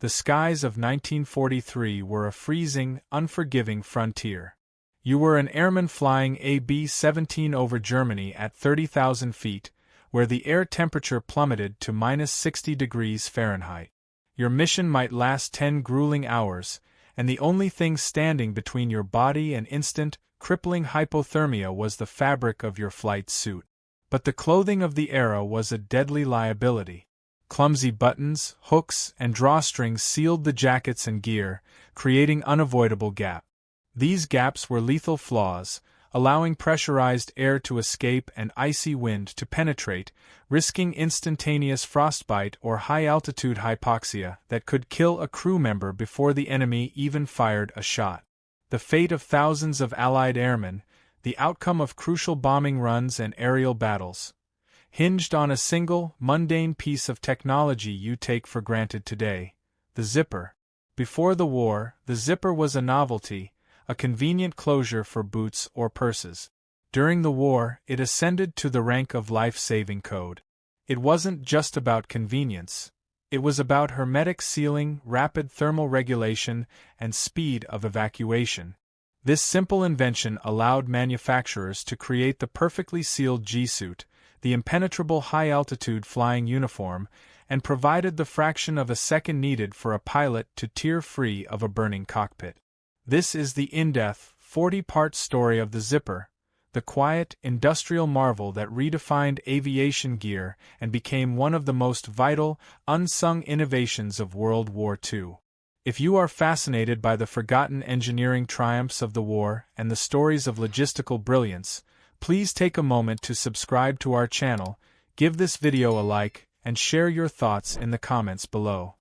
the skies of 1943 were a freezing, unforgiving frontier. You were an airman flying a B-17 over Germany at 30,000 feet, where the air temperature plummeted to -60 degrees Fahrenheit. Your mission might last 10 grueling hours, and the only thing standing between your body and instant, crippling hypothermia was the fabric of your flight suit. But the clothing of the era was a deadly liability. Clumsy buttons, hooks, and drawstrings sealed the jackets and gear, creating unavoidable gaps. These gaps were lethal flaws, allowing pressurized air to escape and icy wind to penetrate, risking instantaneous frostbite or high-altitude hypoxia that could kill a crew member before the enemy even fired a shot. The fate of thousands of Allied airmen, the outcome of crucial bombing runs and aerial battles, hinged on a single, mundane piece of technology you take for granted today: the zipper. Before the war, the zipper was a novelty, a convenient closure for boots or purses. During the war, it ascended to the rank of life-saving code. It wasn't just about convenience. It was about hermetic sealing, rapid thermal regulation, and speed of evacuation. This simple invention allowed manufacturers to create the perfectly sealed G-suit, the impenetrable high-altitude flying uniform, and provided the fraction of a second needed for a pilot to tear free of a burning cockpit. This is the in-depth, 40-part story of the zipper, the quiet, industrial marvel that redefined aviation gear and became one of the most vital, unsung innovations of World War II. If you are fascinated by the forgotten engineering triumphs of the war and the stories of logistical brilliance, please take a moment to subscribe to our channel, give this video a like, and share your thoughts in the comments below.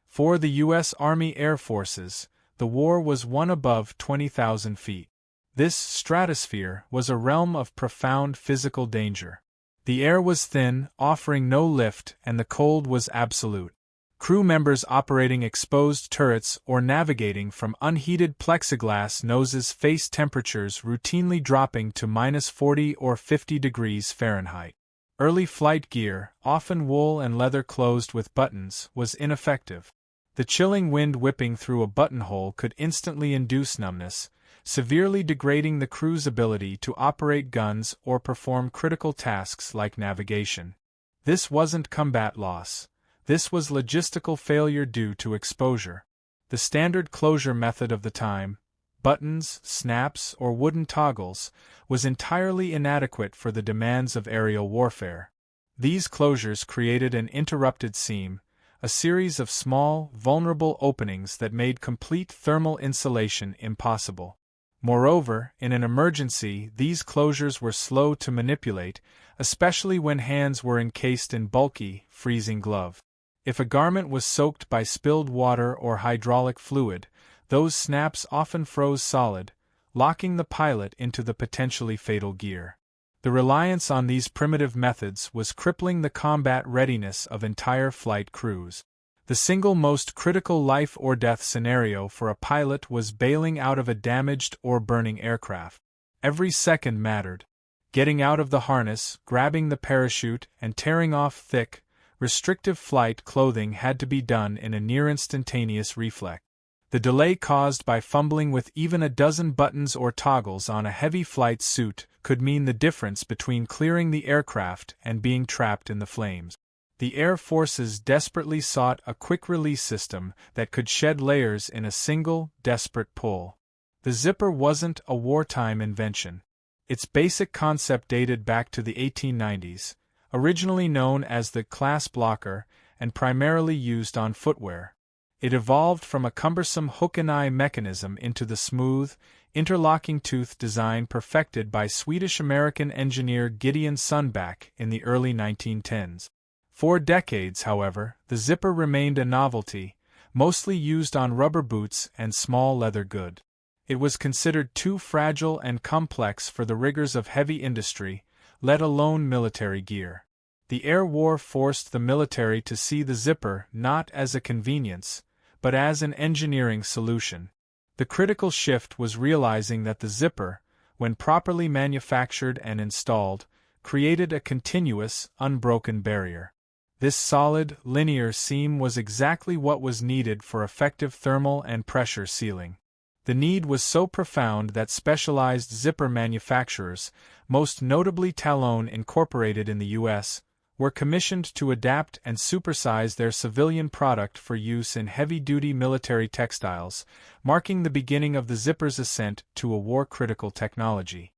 For the U.S. Army Air Forces, the war was won above 20,000 feet. This stratosphere was a realm of profound physical danger. The air was thin, offering no lift, and the cold was absolute. Crew members operating exposed turrets or navigating from unheated plexiglass noses faced temperatures routinely dropping to -40 or 50 degrees Fahrenheit. Early flight gear, often wool and leather closed with buttons, was ineffective. The chilling wind whipping through a buttonhole could instantly induce numbness, severely degrading the crew's ability to operate guns or perform critical tasks like navigation. This wasn't combat loss. This was logistical failure due to exposure. The standard closure method of the time, buttons, snaps, or wooden toggles, was entirely inadequate for the demands of aerial warfare. These closures created an interrupted seam, a series of small, vulnerable openings that made complete thermal insulation impossible. Moreover, in an emergency, these closures were slow to manipulate, especially when hands were encased in bulky, freezing gloves. If a garment was soaked by spilled water or hydraulic fluid, those snaps often froze solid, locking the pilot into the potentially fatal gear. The reliance on these primitive methods was crippling the combat readiness of entire flight crews. The single most critical life or death scenario for a pilot was bailing out of a damaged or burning aircraft. Every second mattered. Getting out of the harness, grabbing the parachute, and tearing off thick, restrictive flight clothing had to be done in a near-instantaneous reflex. The delay caused by fumbling with even a dozen buttons or toggles on a heavy flight suit could mean the difference between clearing the aircraft and being trapped in the flames. The Air Forces desperately sought a quick-release system that could shed layers in a single, desperate pull. The zipper wasn't a wartime invention. Its basic concept dated back to the 1890s, originally known as the clasp locker and primarily used on footwear. It evolved from a cumbersome hook-and-eye mechanism into the smooth, interlocking tooth design perfected by Swedish-American engineer Gideon Sundback in the early 1910s. For decades, however, the zipper remained a novelty, mostly used on rubber boots and small leather goods. It was considered too fragile and complex for the rigors of heavy industry, let alone military gear. The air war forced the military to see the zipper not as a convenience, but as an engineering solution. The critical shift was realizing that the zipper, when properly manufactured and installed, created a continuous, unbroken barrier. This solid, linear seam was exactly what was needed for effective thermal and pressure sealing. The need was so profound that specialized zipper manufacturers, most notably Talon Incorporated in the U.S., were commissioned to adapt and supersize their civilian product for use in heavy-duty military textiles, marking the beginning of the zipper's ascent to a war-critical technology.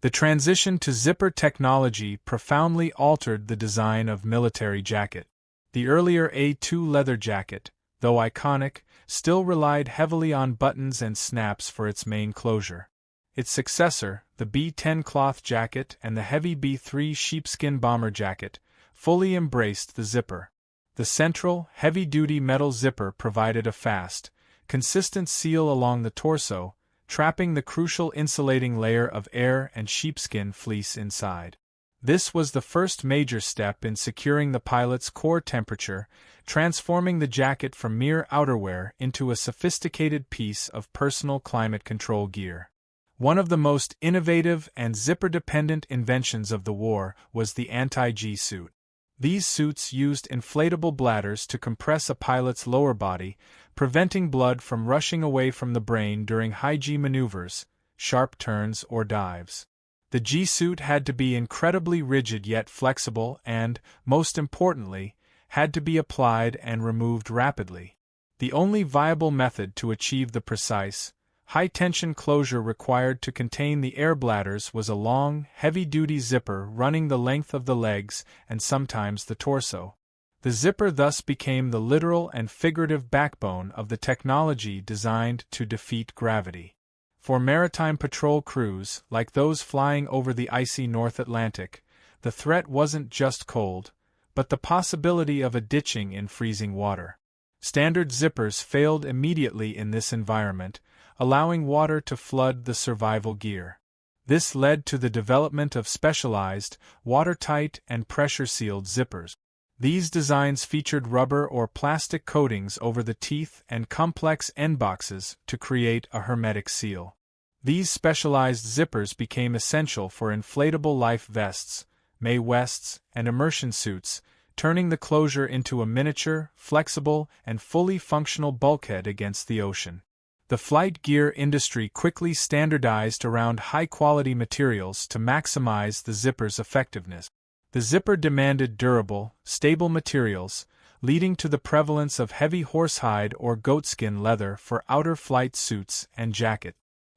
The transition to zipper technology profoundly altered the design of military jacket. The earlier A2 leather jacket, though iconic, still relied heavily on buttons and snaps for its main closure. Its successor, the B10 cloth jacket and the heavy B3 sheepskin bomber jacket, fully embraced the zipper. The central, heavy-duty metal zipper provided a fast, consistent seal along the torso, trapping the crucial insulating layer of air and sheepskin fleece inside. This was the first major step in securing the pilot's core temperature, transforming the jacket from mere outerwear into a sophisticated piece of personal climate control gear. One of the most innovative and zipper-dependent inventions of the war was the anti-G suit. These suits used inflatable bladders to compress a pilot's lower body, preventing blood from rushing away from the brain during high-G maneuvers, sharp turns, or dives. The G-suit had to be incredibly rigid yet flexible and, most importantly, had to be applied and removed rapidly. The only viable method to achieve the precise, high-tension closure required to contain the air bladders was a long, heavy-duty zipper running the length of the legs and sometimes the torso. The zipper thus became the literal and figurative backbone of the technology designed to defeat gravity. For maritime patrol crews, like those flying over the icy North Atlantic, the threat wasn't just cold, but the possibility of a ditching in freezing water. Standard zippers failed immediately in this environment, allowing water to flood the survival gear. This led to the development of specialized, watertight and pressure-sealed zippers. These designs featured rubber or plastic coatings over the teeth and complex end boxes to create a hermetic seal. These specialized zippers became essential for inflatable life vests, Mae Wests, and immersion suits, turning the closure into a miniature, flexible, and fully functional bulkhead against the ocean. The flight gear industry quickly standardized around high-quality materials to maximize the zipper's effectiveness. The zipper demanded durable, stable materials, leading to the prevalence of heavy horsehide or goatskin leather for outer flight suits and jacket.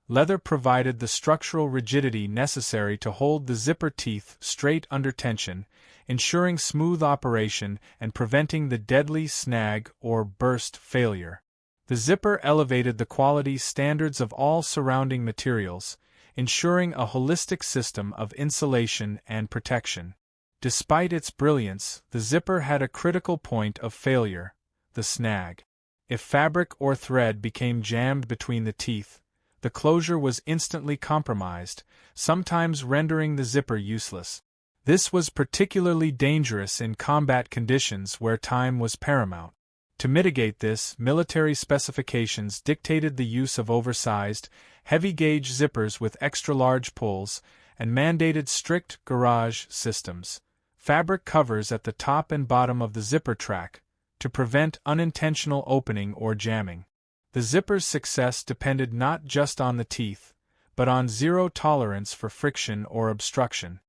Leather provided the structural rigidity necessary to hold the zipper teeth straight under tension, ensuring smooth operation and preventing the deadly snag or burst failure. The zipper elevated the quality standards of all surrounding materials, ensuring a holistic system of insulation and protection. Despite its brilliance, the zipper had a critical point of failure: the snag. If fabric or thread became jammed between the teeth, the closure was instantly compromised, sometimes rendering the zipper useless. This was particularly dangerous in combat conditions where time was paramount. To mitigate this, military specifications dictated the use of oversized, heavy-gauge zippers with extra-large pulls, and mandated strict garage systems, fabric covers at the top and bottom of the zipper track, to prevent unintentional opening or jamming. The zipper's success depended not just on the teeth, but on zero tolerance for friction or obstruction.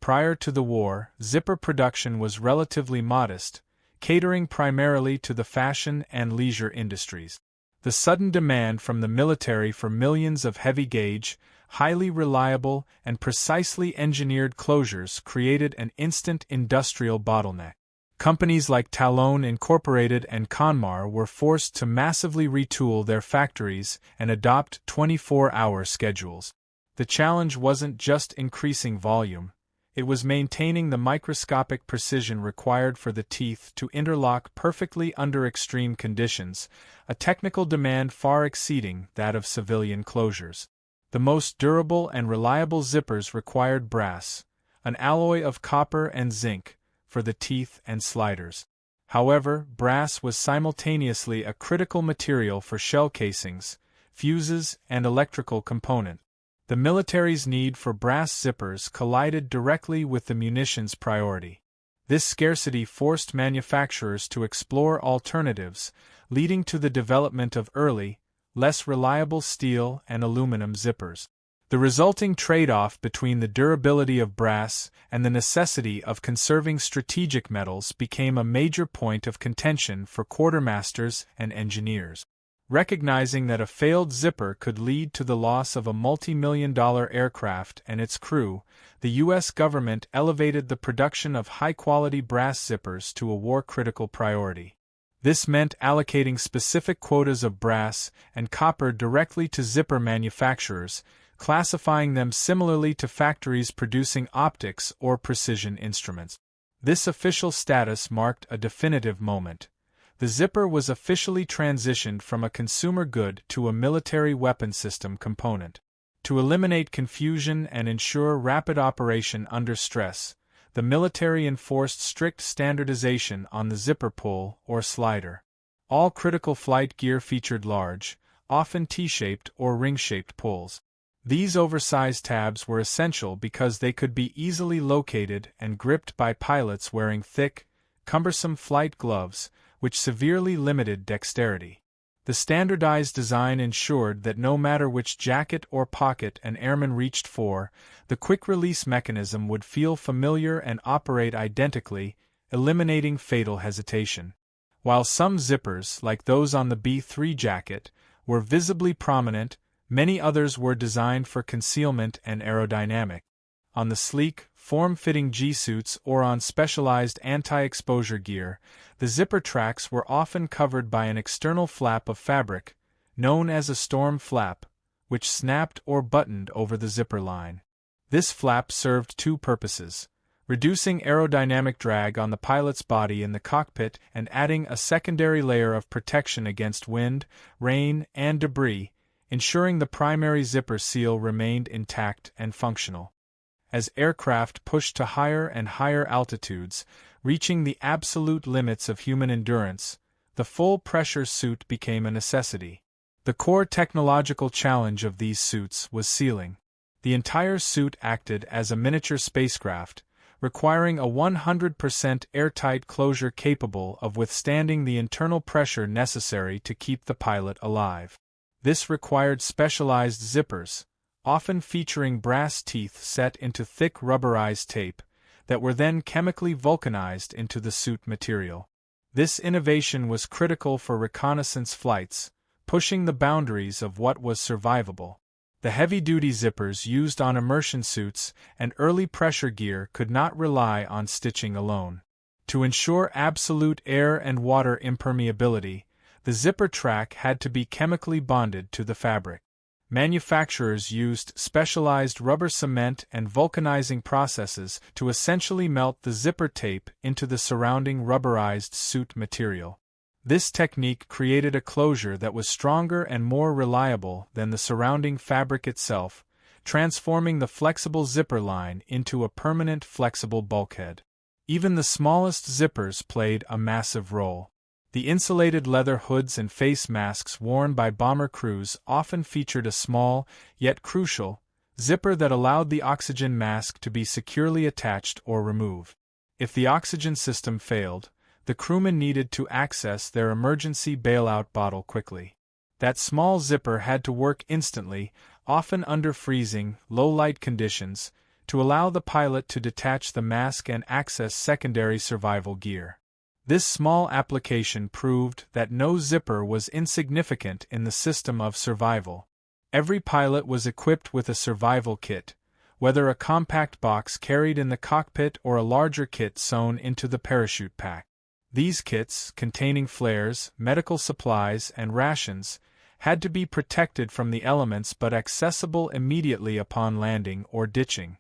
Prior to the war, zipper production was relatively modest, catering primarily to the fashion and leisure industries. The sudden demand from the military for millions of heavy-gauge, highly reliable, and precisely engineered closures created an instant industrial bottleneck. Companies like Talon Incorporated and Conmar were forced to massively retool their factories and adopt 24-hour schedules. The challenge wasn't just increasing volume, it was maintaining the microscopic precision required for the teeth to interlock perfectly under extreme conditions, a technical demand far exceeding that of civilian closures. The most durable and reliable zippers required brass, an alloy of copper and zinc, for the teeth and sliders. However, brass was simultaneously a critical material for shell casings, fuses, and electrical components. The military's need for brass zippers collided directly with the munitions priority. This scarcity forced manufacturers to explore alternatives, leading to the development of early, less reliable steel and aluminum zippers. The resulting trade-off between the durability of brass and the necessity of conserving strategic metals became a major point of contention for quartermasters and engineers. Recognizing that a failed zipper could lead to the loss of a multi-million-dollar aircraft and its crew, the U.S. government elevated the production of high-quality brass zippers to a war-critical priority. This meant allocating specific quotas of brass and copper directly to zipper manufacturers, classifying them similarly to factories producing optics or precision instruments. This official status marked a definitive moment. The zipper was officially transitioned from a consumer good to a military weapon system component. To eliminate confusion and ensure rapid operation under stress, the military enforced strict standardization on the zipper pull or slider. All critical flight gear featured large, often T-shaped or ring-shaped pulls. These oversized tabs were essential because they could be easily located and gripped by pilots wearing thick, cumbersome flight gloves, which severely limited dexterity. The standardized design ensured that no matter which jacket or pocket an airman reached for, the quick-release mechanism would feel familiar and operate identically, eliminating fatal hesitation. While some zippers, like those on the B-3 jacket, were visibly prominent, many others were designed for concealment and aerodynamic. On the sleek, form-fitting G-suits or on specialized anti-exposure gear, the zipper tracks were often covered by an external flap of fabric, known as a storm flap, which snapped or buttoned over the zipper line. This flap served two purposes: reducing aerodynamic drag on the pilot's body in the cockpit and adding a secondary layer of protection against wind, rain, and debris, ensuring the primary zipper seal remained intact and functional. As aircraft pushed to higher and higher altitudes, reaching the absolute limits of human endurance, the full-pressure suit became a necessity. The core technological challenge of these suits was sealing. The entire suit acted as a miniature spacecraft, requiring a 100% airtight closure capable of withstanding the internal pressure necessary to keep the pilot alive. This required specialized zippers, often featuring brass teeth set into thick rubberized tape, that were then chemically vulcanized into the suit material. This innovation was critical for reconnaissance flights, pushing the boundaries of what was survivable. The heavy-duty zippers used on immersion suits and early pressure gear could not rely on stitching alone. To ensure absolute air and water impermeability, the zipper track had to be chemically bonded to the fabric. Manufacturers used specialized rubber cement and vulcanizing processes to essentially melt the zipper tape into the surrounding rubberized suit material. This technique created a closure that was stronger and more reliable than the surrounding fabric itself, transforming the flexible zipper line into a permanent flexible bulkhead. Even the smallest zippers played a massive role. The insulated leather hoods and face masks worn by bomber crews often featured a small, yet crucial, zipper that allowed the oxygen mask to be securely attached or removed. If the oxygen system failed, the crewmen needed to access their emergency bailout bottle quickly. That small zipper had to work instantly, often under freezing, low-light conditions, to allow the pilot to detach the mask and access secondary survival gear. This small application proved that no zipper was insignificant in the system of survival. Every pilot was equipped with a survival kit, whether a compact box carried in the cockpit or a larger kit sewn into the parachute pack. These kits, containing flares, medical supplies, and rations, had to be protected from the elements but accessible immediately upon landing or ditching.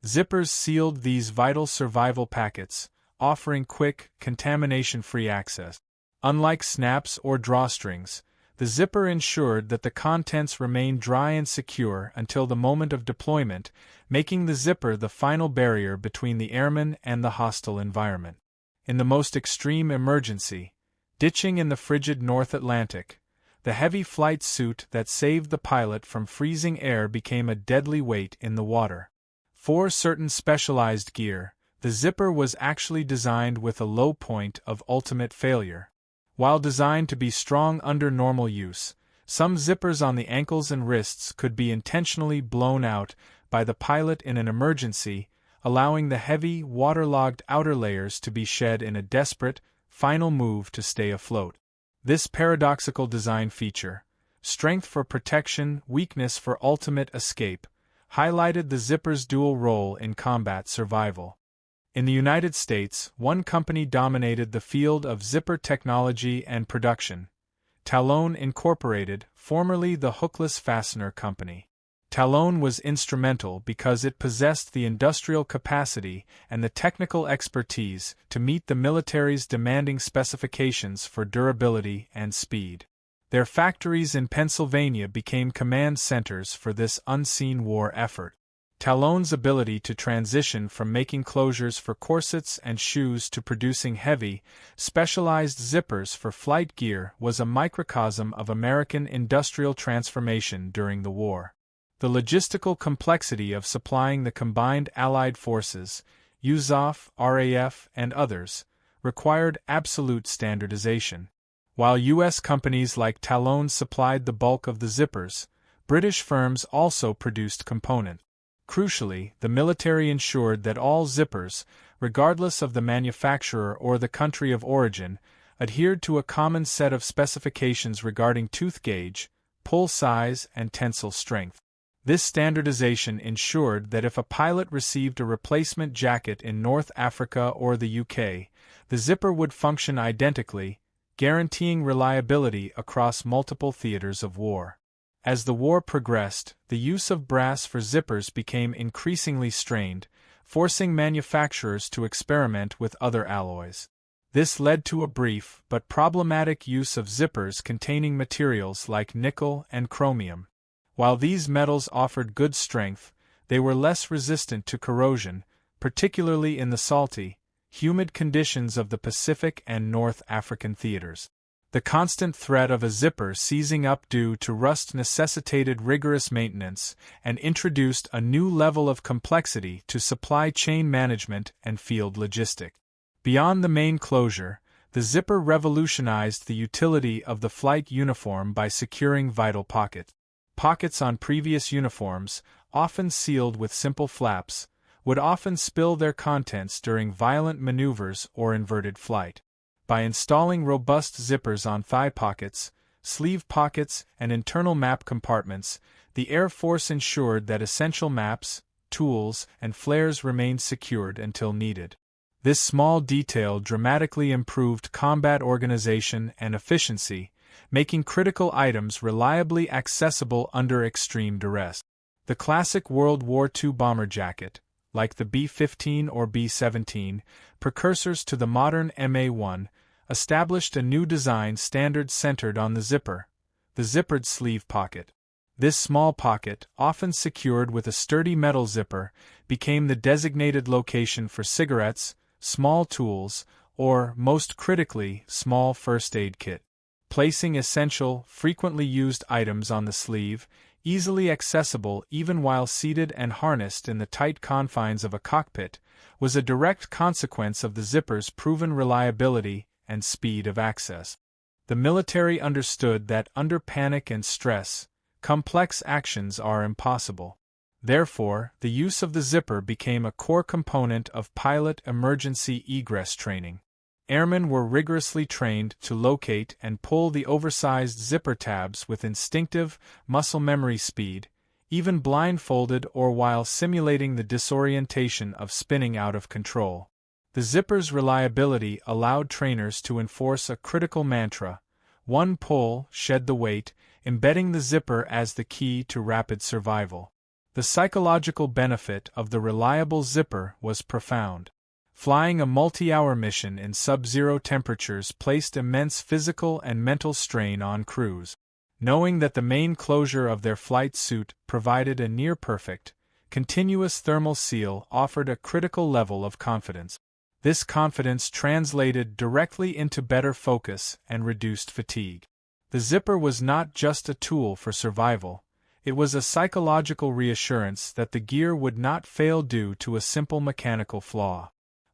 Zippers sealed these vital survival packets, offering quick, contamination-free access. Unlike snaps or drawstrings, the zipper ensured that the contents remained dry and secure until the moment of deployment, making the zipper the final barrier between the airman and the hostile environment. In the most extreme emergency, ditching in the frigid North Atlantic, the heavy flight suit that saved the pilot from freezing air became a deadly weight in the water. For certain specialized gear, The zipper was actually designed with a low point of ultimate failure. While designed to be strong under normal use, some zippers on the ankles and wrists could be intentionally blown out by the pilot in an emergency, allowing the heavy, waterlogged outer layers to be shed in a desperate, final move to stay afloat. This paradoxical design feature, strength for protection, weakness for ultimate escape, highlighted the zipper's dual role in combat survival. In the United States, one company dominated the field of zipper technology and production: Talon Incorporated, formerly the Hookless Fastener Company. Talon was instrumental because it possessed the industrial capacity and the technical expertise to meet the military's demanding specifications for durability and speed. Their factories in Pennsylvania became command centers for this unseen war effort. Talon's ability to transition from making closures for corsets and shoes to producing heavy, specialized zippers for flight gear was a microcosm of American industrial transformation during the war. The logistical complexity of supplying the combined Allied forces, USAF, RAF, and others, required absolute standardization. While U.S. companies like Talon supplied the bulk of the zippers, British firms also produced components. Crucially, the military ensured that all zippers, regardless of the manufacturer or the country of origin, adhered to a common set of specifications regarding tooth gauge, pull size, and tensile strength. This standardization ensured that if a pilot received a replacement jacket in North Africa or the UK, the zipper would function identically, guaranteeing reliability across multiple theaters of war. As the war progressed, the use of brass for zippers became increasingly strained, forcing manufacturers to experiment with other alloys. This led to a brief but problematic use of zippers containing materials like nickel and chromium. While these metals offered good strength, they were less resistant to corrosion, particularly in the salty, humid conditions of the Pacific and North African theaters. The constant threat of a zipper seizing up due to rust necessitated rigorous maintenance and introduced a new level of complexity to supply chain management and field logistics. Beyond the main closure, the zipper revolutionized the utility of the flight uniform by securing vital pockets. Pockets on previous uniforms, often sealed with simple flaps, would often spill their contents during violent maneuvers or inverted flight. By installing robust zippers on thigh pockets, sleeve pockets, and internal map compartments, the Air Force ensured that essential maps, tools, and flares remained secured until needed. This small detail dramatically improved combat organization and efficiency, making critical items reliably accessible under extreme duress. The classic World War II bomber jacket, like the B-15 or B-17, precursors to the modern MA-1, established a new design standard centered on the zipper, the zippered sleeve pocket. This small pocket, often secured with a sturdy metal zipper, became the designated location for cigarettes, small tools, or, most critically, small first aid kit. Placing essential, frequently used items on the sleeve, easily accessible even while seated and harnessed in the tight confines of a cockpit, was a direct consequence of the zipper's proven reliability and speed of access. The military understood that under panic and stress, complex actions are impossible. Therefore, the use of the zipper became a core component of pilot emergency egress training. Airmen were rigorously trained to locate and pull the oversized zipper tabs with instinctive, muscle memory speed, even blindfolded or while simulating the disorientation of spinning out of control. The zipper's reliability allowed trainers to enforce a critical mantra: one pull, shed the weight, embedding the zipper as the key to rapid survival. The psychological benefit of the reliable zipper was profound. Flying a multi-hour mission in sub-zero temperatures placed immense physical and mental strain on crews. Knowing that the main closure of their flight suit provided a near-perfect, continuous thermal seal offered a critical level of confidence. This confidence translated directly into better focus and reduced fatigue. The zipper was not just a tool for survival, it was a psychological reassurance that the gear would not fail due to a simple mechanical flaw.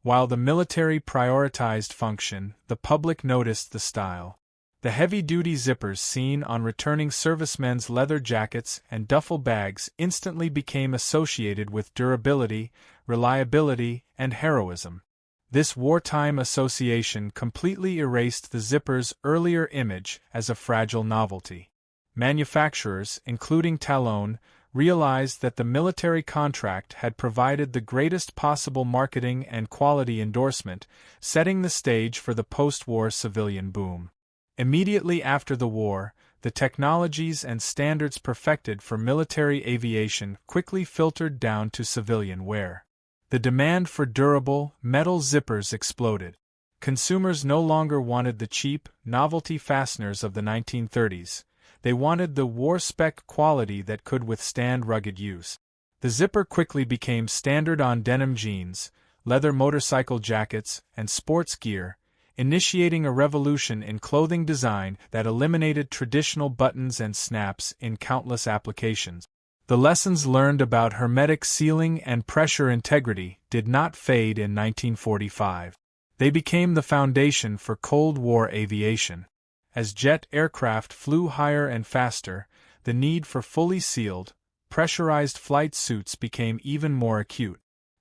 While the military prioritized function, the public noticed the style. The heavy-duty zippers seen on returning servicemen's leather jackets and duffel bags instantly became associated with durability, reliability, and heroism. This wartime association completely erased the zipper's earlier image as a fragile novelty. Manufacturers, including Talon, realized that the military contract had provided the greatest possible marketing and quality endorsement, setting the stage for the post-war civilian boom. Immediately after the war, the technologies and standards perfected for military aviation quickly filtered down to civilian wear. The demand for durable, metal zippers exploded. Consumers no longer wanted the cheap, novelty fasteners of the 1930s. They wanted the war-spec quality that could withstand rugged use. The zipper quickly became standard on denim jeans, leather motorcycle jackets, and sports gear, initiating a revolution in clothing design that eliminated traditional buttons and snaps in countless applications. The lessons learned about hermetic sealing and pressure integrity did not fade in 1945. They became the foundation for Cold War aviation. As jet aircraft flew higher and faster, the need for fully sealed, pressurized flight suits became even more acute.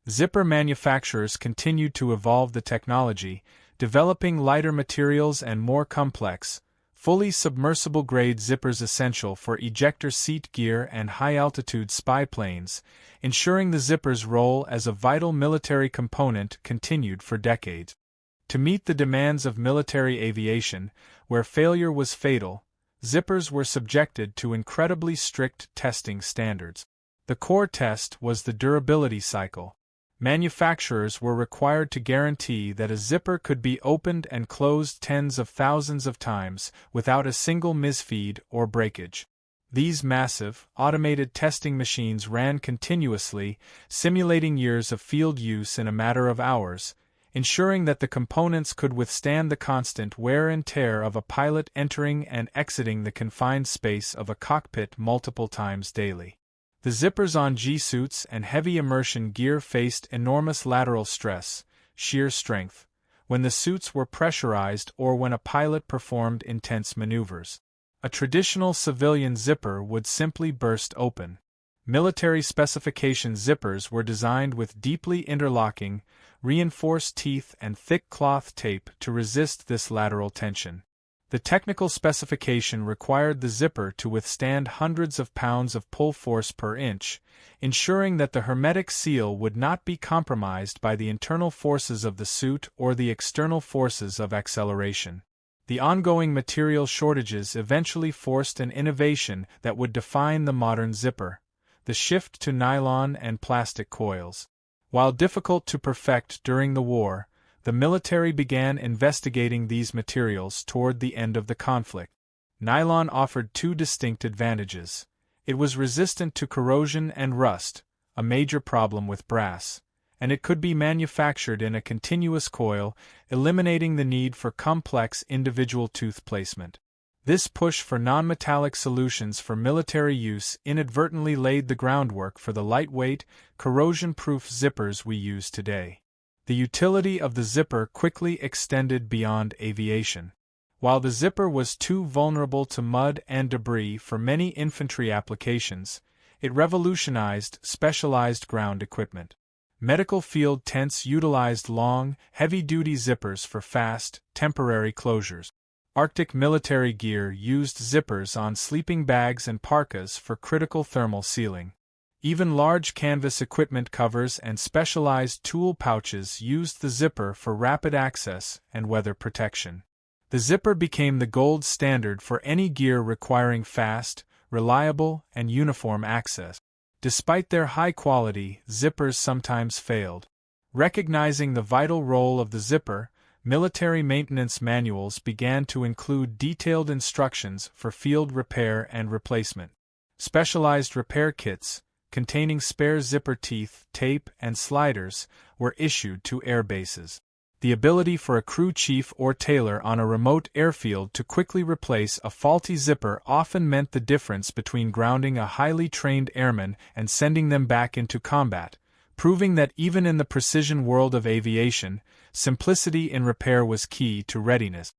Zipper manufacturers continued to evolve the technology, developing lighter materials and more complex, fully submersible-grade zippers essential for ejector seat gear and high-altitude spy planes, ensuring the zipper's role as a vital military component continued for decades. To meet the demands of military aviation, where failure was fatal, zippers were subjected to incredibly strict testing standards. The core test was the durability cycle. Manufacturers were required to guarantee that a zipper could be opened and closed tens of thousands of times without a single misfeed or breakage. These massive, automated testing machines ran continuously, simulating years of field use in a matter of hours, ensuring that the components could withstand the constant wear and tear of a pilot entering and exiting the confined space of a cockpit multiple times daily. The zippers on G-suits and heavy immersion gear faced enormous lateral stress, shear strength, when the suits were pressurized or when a pilot performed intense maneuvers. A traditional civilian zipper would simply burst open. Military specification zippers were designed with deeply interlocking, reinforced teeth and thick cloth tape to resist this lateral tension. The technical specification required the zipper to withstand hundreds of pounds of pull force per inch, ensuring that the hermetic seal would not be compromised by the internal forces of the suit or the external forces of acceleration. The ongoing material shortages eventually forced an innovation that would define the modern zipper: the shift to nylon and plastic coils. While difficult to perfect during the war, the military began investigating these materials toward the end of the conflict. Nylon offered two distinct advantages. It was resistant to corrosion and rust, a major problem with brass, and it could be manufactured in a continuous coil, eliminating the need for complex individual tooth placement. This push for non-metallic solutions for military use inadvertently laid the groundwork for the lightweight, corrosion-proof zippers we use today. The utility of the zipper quickly extended beyond aviation. While the zipper was too vulnerable to mud and debris for many infantry applications, it revolutionized specialized ground equipment. Medical field tents utilized long, heavy-duty zippers for fast, temporary closures. Arctic military gear used zippers on sleeping bags and parkas for critical thermal sealing. Even large canvas equipment covers and specialized tool pouches used the zipper for rapid access and weather protection. The zipper became the gold standard for any gear requiring fast, reliable, and uniform access. Despite their high quality, zippers sometimes failed. Recognizing the vital role of the zipper, military maintenance manuals began to include detailed instructions for field repair and replacement. Specialized repair kits, containing spare zipper teeth, tape, and sliders, were issued to air bases. The ability for a crew chief or tailor on a remote airfield to quickly replace a faulty zipper often meant the difference between grounding a highly trained airman and sending them back into combat, proving that even in the precision world of aviation, simplicity in repair was key to readiness.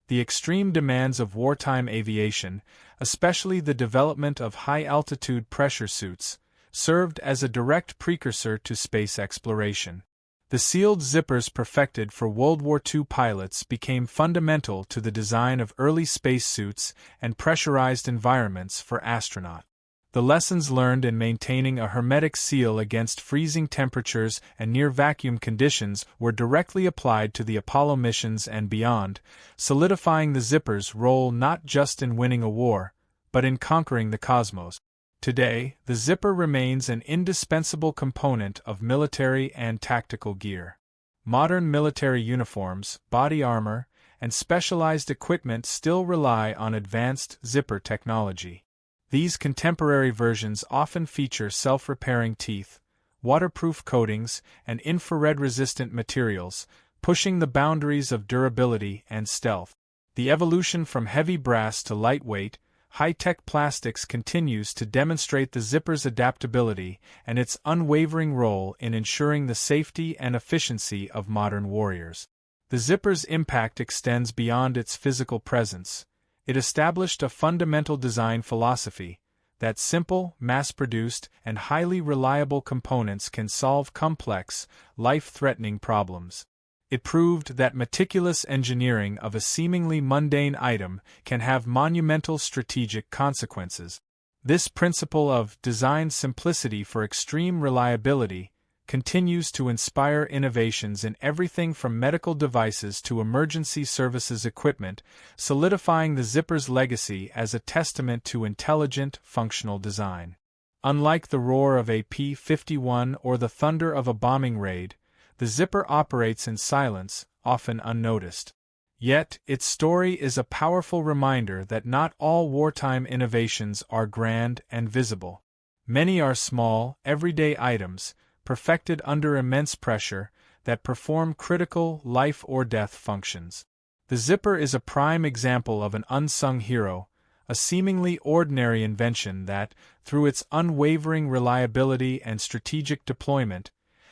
The extreme demands of wartime aviation, especially the development of high-altitude pressure suits, served as a direct precursor to space exploration. The sealed zippers perfected for World War II pilots became fundamental to the design of early spacesuits and pressurized environments for astronauts. The lessons learned in maintaining a hermetic seal against freezing temperatures and near-vacuum conditions were directly applied to the Apollo missions and beyond, solidifying the zipper's role not just in winning a war, but in conquering the cosmos. Today, the zipper remains an indispensable component of military and tactical gear. Modern military uniforms, body armor, and specialized equipment still rely on advanced zipper technology. These contemporary versions often feature self-repairing teeth, waterproof coatings, and infrared-resistant materials, pushing the boundaries of durability and stealth. The evolution from heavy brass to lightweight, high-tech plastics continues to demonstrate the zipper's adaptability and its unwavering role in ensuring the safety and efficiency of modern warriors. The zipper's impact extends beyond its physical presence. It established a fundamental design philosophy that simple, mass-produced, and highly reliable components can solve complex, life-threatening problems. It proved that meticulous engineering of a seemingly mundane item can have monumental strategic consequences. This principle of design simplicity for extreme reliability continues to inspire innovations in everything from medical devices to emergency services equipment, solidifying the zipper's legacy as a testament to intelligent, functional design. Unlike the roar of a P-51 or the thunder of a bombing raid, the zipper operates in silence, often unnoticed. Yet, its story is a powerful reminder that not all wartime innovations are grand and visible. Many are small, everyday items, perfected under immense pressure, that perform critical life-or-death functions. The zipper is a prime example of an unsung hero, a seemingly ordinary invention that, through its unwavering reliability and strategic deployment,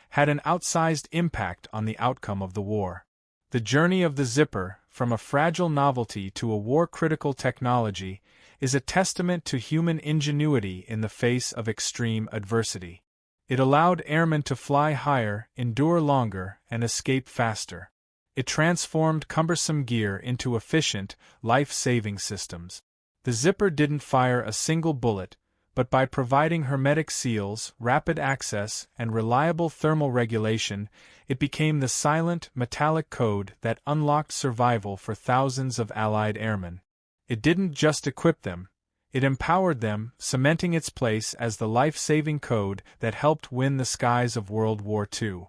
had an outsized impact on the outcome of the war. The journey of the zipper, from a fragile novelty to a war-critical technology, is a testament to human ingenuity in the face of extreme adversity. It allowed airmen to fly higher, endure longer, and escape faster. It transformed cumbersome gear into efficient, life-saving systems. The zipper didn't fire a single bullet, but by providing hermetic seals, rapid access, and reliable thermal regulation, it became the silent, metallic code that unlocked survival for thousands of Allied airmen. It didn't just equip them, it empowered them, cementing its place as the life-saving code that helped win the skies of World War II.